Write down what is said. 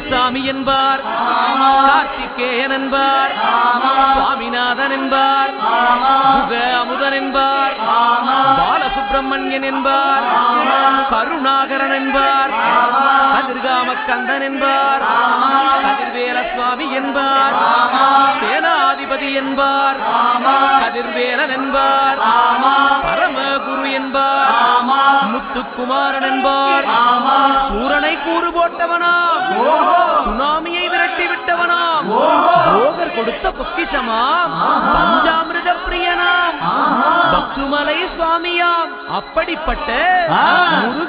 சாமி என்பார், கார்த்திகேயன் என்பார், சுவாமிநாதன் என்பார், முக அமுதன் என்பார், பாலசுப்பிரமணியன் என்பார், கருணாகரன் என்பார், கதிர்காமக்கந்தன் என்பார், கதிர்வேல சுவாமி என்பார், சேனாதிபதி என்பார், கதிர்வேலன் என்பார், பரமகுரு என்பார், முத்துக்குமாரன் என்பார், சூரனை கூறு போட்டவனாம், சுனாமியை விரட்டி விட்டவனாம், போகர் கொடுத்த பொக்கிஷமாம், பஞ்சாமிருத பிரியனாம், பக்துமலை சுவாமியாம். அப்படிப்பட்ட முருக